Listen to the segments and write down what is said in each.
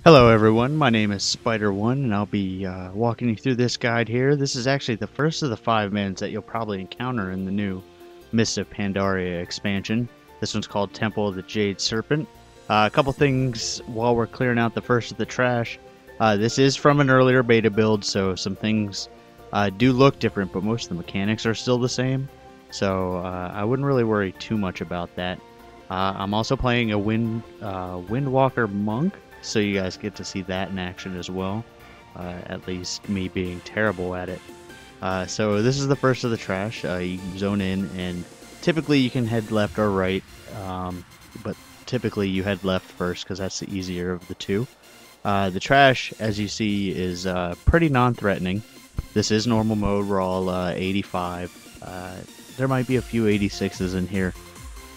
Hello everyone, my name is Spider1 and I'll be walking you through this guide here. This is actually the first of the 5 mins that you'll probably encounter in the new Mist of Pandaria expansion. This one's called Temple of the Jade Serpent. A couple things while we're clearing out the first of the trash. This is from an earlier beta build, so some things do look different, but most of the mechanics are still the same. So I wouldn't really worry too much about that. I'm also playing a Windwalker Monk, so you guys get to see that in action as well, at least me being terrible at it. So this is the first of the trash. You can zone in, and typically you can head left or right, but typically you head left first because that's the easier of the two. The trash, as you see, is pretty non-threatening. This is normal mode. We're all 85. There might be a few 86s in here,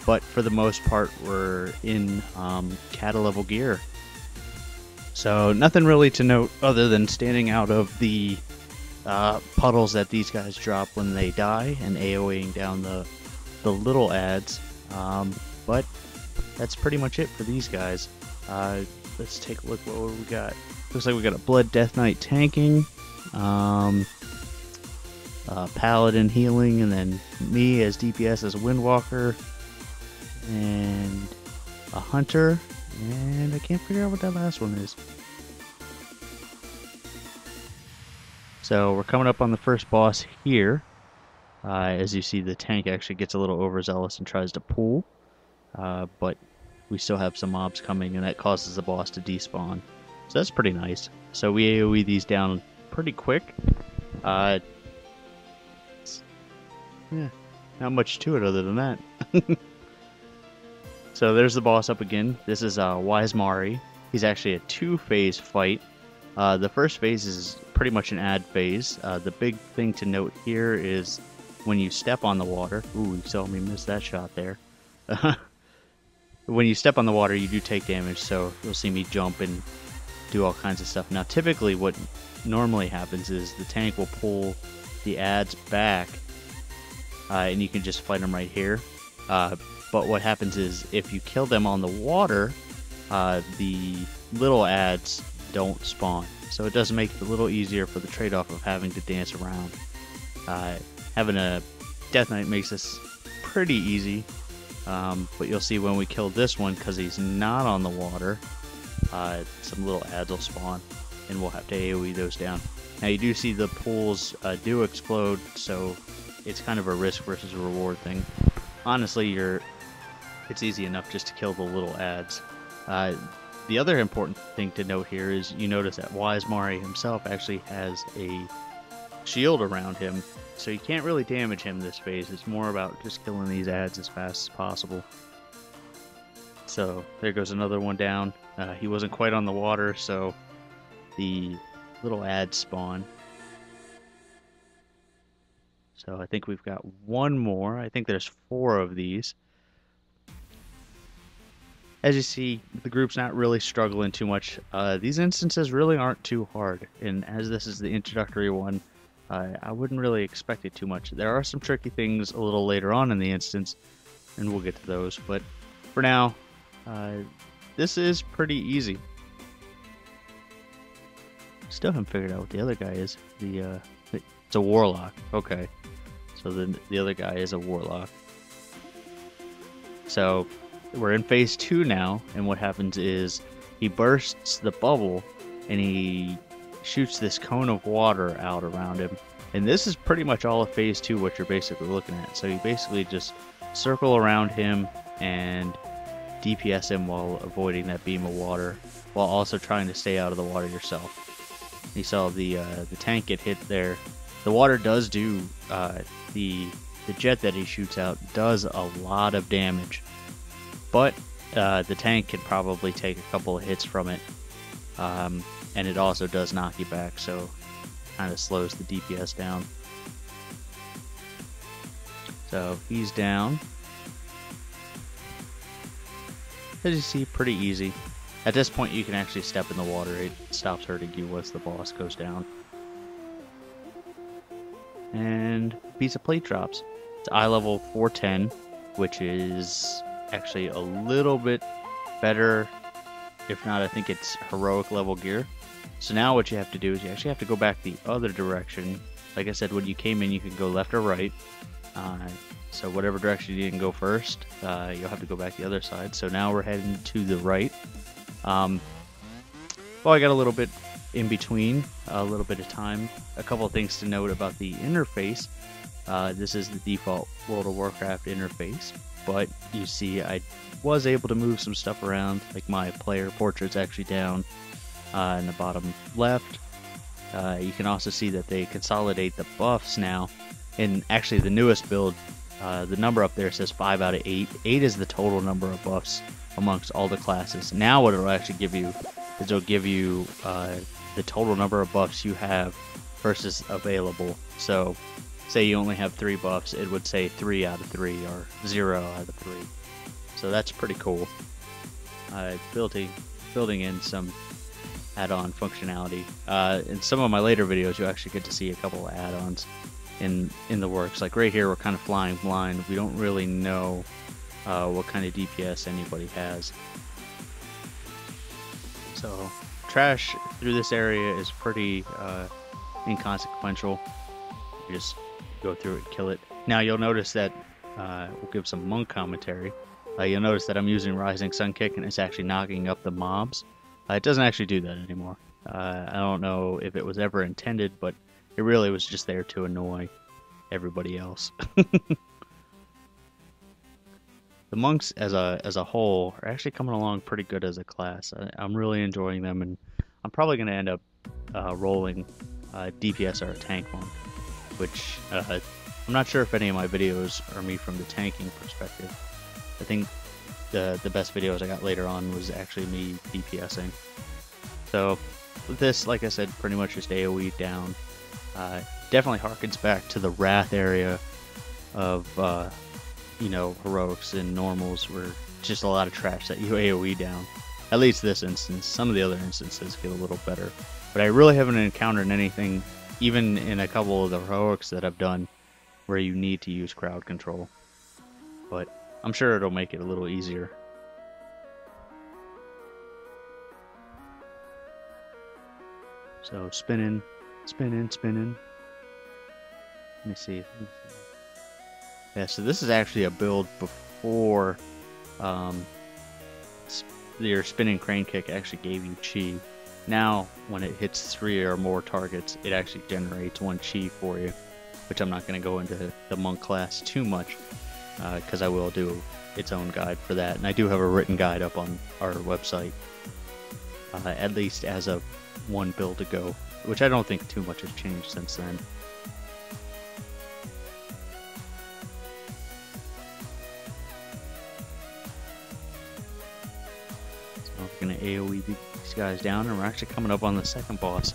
but for the most part we're in Kata level gear. So nothing really to note other than standing out of the puddles that these guys drop when they die and AoEing down the little ads. But that's pretty much it for these guys. Let's take a look what we got. Looks like we got a Blood Death Knight tanking, Paladin healing, and then me as DPS as a Windwalker, and a Hunter. And I can't figure out what that last one is. So we're coming up on the first boss here. As you see, the tank actually gets a little overzealous and tries to pull. But we still have some mobs coming, and that causes the boss to despawn. So that's pretty nice. So we AoE these down pretty quick. Yeah, not much to it other than that. So there's the boss up again. This is Wise Mari. He's actually a 2-phase fight. The first phase is pretty much an ad phase. The big thing to note here is when you step on the water. Ooh, you saw me miss that shot there. When you step on the water, you do take damage, so you'll see me jump and do all kinds of stuff. Now, typically what normally happens is the tank will pull the ads back, and you can just fight them right here. But what happens is, if you kill them on the water, the little ads don't spawn. So it does make it a little easier for the trade-off of having to dance around. Having a Death Knight makes this pretty easy. But you'll see when we kill this one, because he's not on the water, some little ads will spawn, and we'll have to AoE those down. Now you do see the pools do explode, so it's kind of a risk versus a reward thing. Honestly, it's easy enough just to kill the little ads. The other important thing to note here is you notice that Wise Mari himself actually has a shield around him, so you can't really damage him this phase. It's more about just killing these ads as fast as possible. So there goes another one down. He wasn't quite on the water, so the little ads spawn. So I think we've got one more. I think there's 4 of these. As you see, the group's not really struggling too much. These instances really aren't too hard, and as this is the introductory one, I wouldn't really expect it too much. There are some tricky things a little later on in the instance, and we'll get to those, but for now, this is pretty easy. Still haven't figured out what the other guy is. It's a Warlock. Okay. So the other guy is a Warlock. So we're in phase 2 now, and what happens is he bursts the bubble and he shoots this cone of water out around him. And this is pretty much all of phase 2 what you're basically looking at. So you basically just circle around him and DPS him while avoiding that beam of water, while also trying to stay out of the water yourself. You saw the tank get hit there. The water does do, the jet that he shoots out does a lot of damage. But the tank can probably take a couple of hits from it. And it also does knock you back, so kind of slows the DPS down. So he's down. As you see, pretty easy. At this point you can actually step in the water. It stops hurting you once the boss goes down. And a piece of plate drops. It's eye level 410, which is actually a little bit better If not, I think it's heroic level gear. So now what you have to do is you actually have to go back the other direction. Like I said, when you came in, you can go left or right. So whatever direction you didn't go first, you'll have to go back the other side. So now we're heading to the right. Well, I got a little bit in between, a little bit of time. A couple of things to note about the interface. This is the default World of Warcraft interface, but you see I was able to move some stuff around, like my player portrait's actually down in the bottom left. You can also see that they consolidate the buffs now. And actually the newest build, the number up there says 5 out of 8. 8 is the total number of buffs amongst all the classes. Now what it'll actually give you is it'll give you the total number of buffs you have versus available. So say you only have 3 buffs, it would say 3 out of 3 or 0 out of 3. So that's pretty cool. Building in some add-on functionality. In some of my later videos, you'll actually get to see a couple of add-ons in the works. Like right here, we're kind of flying blind. We don't really know what kind of DPS anybody has. So trash through this area is pretty inconsequential. You just go through it, kill it. Now you'll notice that we'll give some monk commentary. You'll notice that I'm using Rising Sun Kick and it's actually knocking up the mobs. It doesn't actually do that anymore. I don't know if it was ever intended, but it really was just there to annoy everybody else. The monks as a whole are actually coming along pretty good as a class. I'm really enjoying them, and I'm probably going to end up rolling DPS or a tank monk, which I'm not sure if any of my videos are me from the tanking perspective. I think the best videos I got later on was actually me DPSing. So with this, like I said, pretty much just AoE down. Definitely harkens back to the Wrath area of you know, heroics and normals, were just a lot of trash that you AoE down. At least this instance. Some of the other instances get a little better, but I really haven't encountered anything, even in a couple of the heroics that I've done, where you need to use crowd control. But I'm sure it'll make it a little easier. So spinning, spinning, spinning. Let me see. Yeah, so this is actually a build before your spinning crane kick actually gave you chi. Now, when it hits 3 or more targets, it actually generates 1 chi for you, which I'm not going to go into the monk class too much, because I will do its own guide for that. And I do have a written guide up on our website, at least as of 1 build ago, which I don't think too much has changed since then. So we're going to AoE these guys down, and we're actually coming up on the second boss.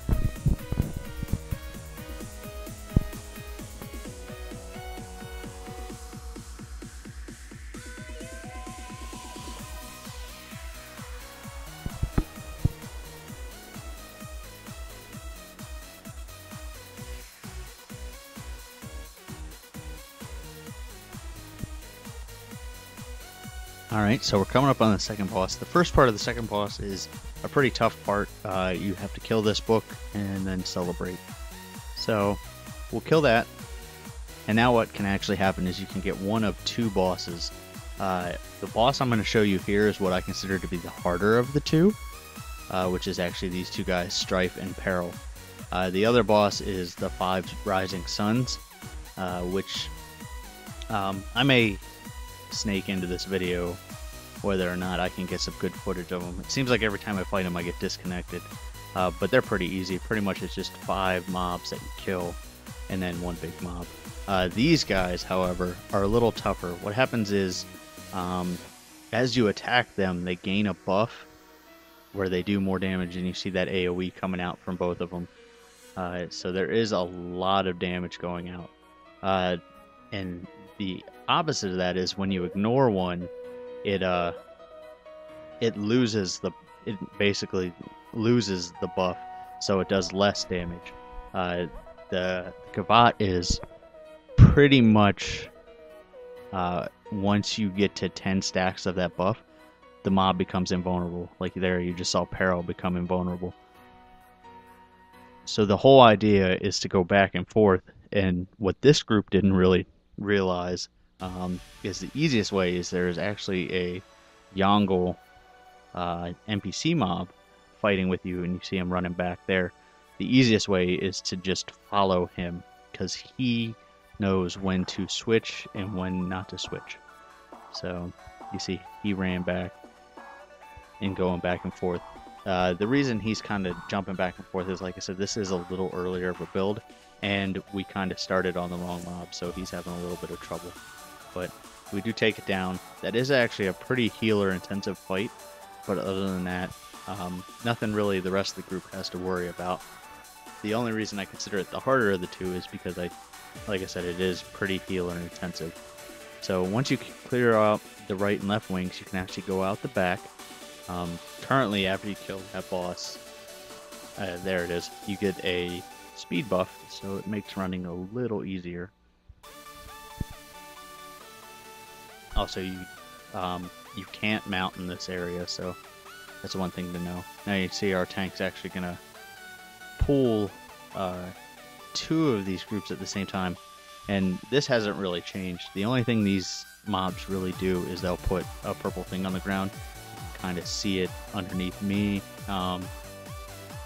Alright, so we're coming up on the second boss. The first part of the second boss is a pretty tough part. You have to kill this book and then celebrate. So we'll kill that. And now what can actually happen is you can get one of 2 bosses. The boss I'm going to show you here is what I consider to be the harder of the 2, which is actually these 2 guys, Strife and Peril. The other boss is the 5 Rising Suns, which I may snake into this video whether or not I can get some good footage of them. It seems like every time I fight them I get disconnected, but they're pretty easy. Pretty much it's just 5 mobs that you kill and then 1 big mob. These guys, however, are a little tougher. What happens is as you attack them, they gain a buff where they do more damage, and you see that AoE coming out from both of them. So there is a lot of damage going out, and the opposite of that is when you ignore one, it basically loses the buff, so it does less damage. The Kavat is pretty much once you get to 10 stacks of that buff, the mob becomes invulnerable. Like there, you just saw Peril become invulnerable. So the whole idea is to go back and forth, and what this group didn't really realize is the easiest way is there's actually a Yongle NPC mob fighting with you, and you see him running back there. The easiest way is to just follow him, because he knows when to switch and when not to switch. So you see he ran back and going back and forth. The reason he's kind of jumping back and forth is, like I said, this is a little earlier of a build, and we kind of started on the wrong mob, so he's having a little bit of trouble. But we do take it down. That is actually a pretty healer-intensive fight, but other than that, nothing really the rest of the group has to worry about. The only reason I consider it the harder of the two is because, like I said, it is pretty healer-intensive. So once you clear out the right and left wings, you can actually go out the back. Currently, after you kill that boss, there it is, you get a speed buff, so it makes running a little easier. Also, you can't mount in this area, so that's one thing to know. Now you see our tank's actually going to pull 2 of these groups at the same time, and this hasn't really changed. The only thing these mobs really do is they'll put a purple thing on the ground. Kind of see it underneath me. I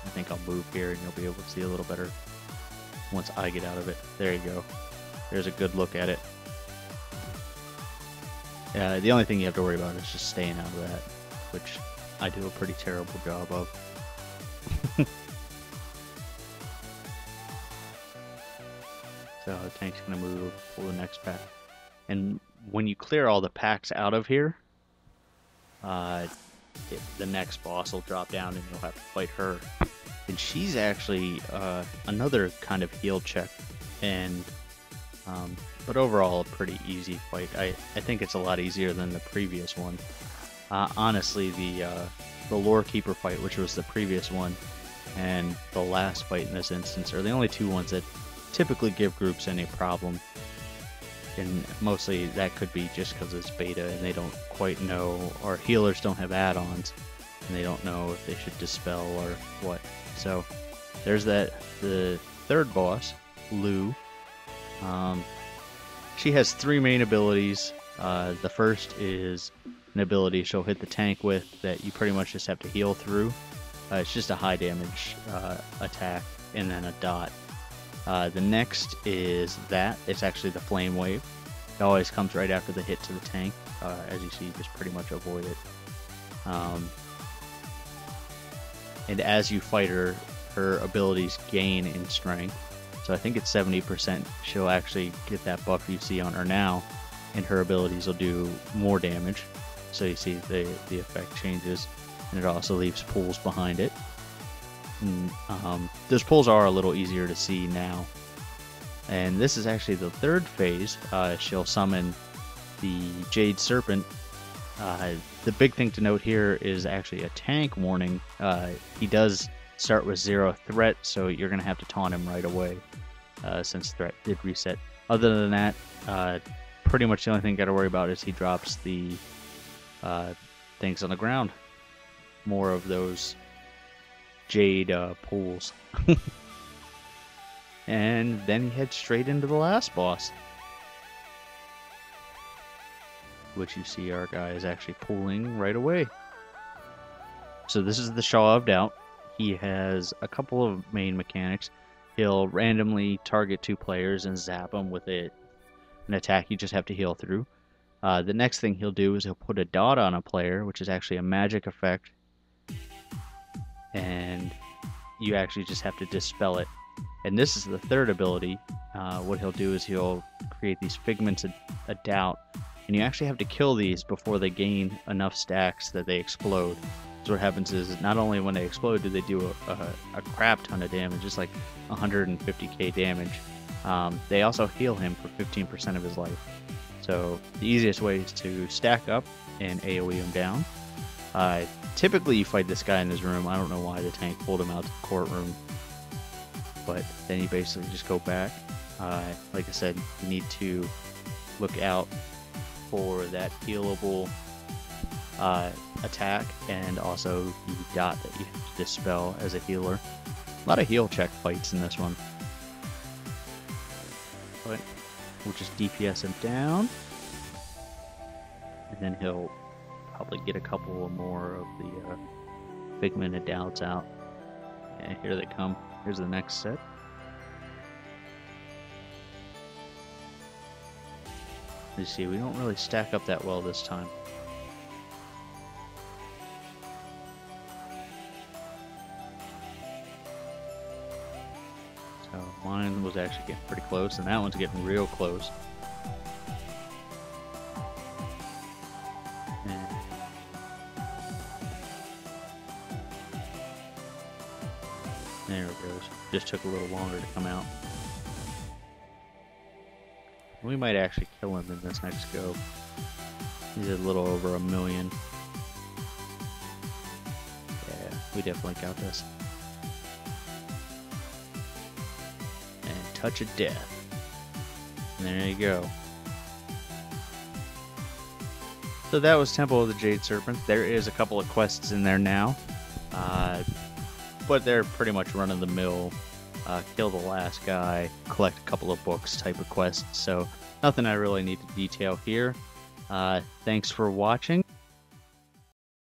think I'll move here and you'll be able to see a little better once I get out of it. There you go. There's a good look at it. The only thing you have to worry about is just staying out of that, which I do a pretty terrible job of. So the tank's going to move for the next pack. And when you clear all the packs out of here, the next boss will drop down and you'll have to fight her. And she's actually another kind of heal check, and but overall a pretty easy fight. I think it's a lot easier than the previous one. Honestly, the Lore Keeper fight, which was the previous one, and the last fight in this instance are the only 2 ones that typically give groups any problem. And mostly that could be just because it's beta and they don't quite know, or healers don't have add-ons and they don't know if they should dispel or what. So there's that. The third boss, Lou, she has 3 main abilities. The first is an ability she'll hit the tank with that you pretty much just have to heal through. It's just a high damage attack and then a dot. The next is that. It's actually the Flame Wave. It always comes right after the hit to the tank. As you see, you just pretty much avoid it. And as you fight her, her abilities gain in strength. So I think it's 70%. She'll actually get that buff you see on her now, and her abilities will do more damage. So you see the effect changes, and it also leaves pools behind it. And, those pools are a little easier to see now. And this is actually the third phase. She'll summon the Jade Serpent. The big thing to note here is actually a tank warning. He does start with 0 threat, so you're going to have to taunt him right away, since threat did reset. Other than that, pretty much the only thing you got to worry about is he drops the things on the ground. More of those Jade pools. And then he heads straight into the last boss, which you see our guy is actually pulling right away. So this is the Shaw of Doubt. He has a couple of main mechanics. He'll randomly target 2 players and zap them with an attack you just have to heal through. The next thing he'll do is he'll put a dot on a player, which is actually a magic effect, and you actually just have to dispel it. And this is the third ability. What he'll do is he'll create these figments of doubt, and you actually have to kill these before they gain enough stacks that they explode. So what happens is, not only when they explode do they do a crap ton of damage, just like 150k damage, they also heal him for 15% of his life. So the easiest way is to stack up and AoE him down. Typically you fight this guy in his room. I don't know why the tank pulled him out to the courtroom. But then you basically just go back. Like I said, you need to look out for that healable attack, and also the dot that you have to dispel as a healer. A lot of heal check fights in this one. But we'll just DPS him down, and then he'll probably get a couple more of the Figment of Doubts out. And here they come. Here's the next set. You see, we don't really stack up that well this time. So mine was actually getting pretty close, and that one's getting real close. And there it goes. Just took a little longer to come out. We might actually kill him in this next go. He's a little over 1 million. Yeah, we definitely got this. And Touch of Death. And there you go. So that was Temple of the Jade Serpent. There is a couple of quests in there now. But they're pretty much run-of-the-mill. Kill the last guy, collect a couple of books type of quests, so nothing I really need to detail here. Thanks for watching.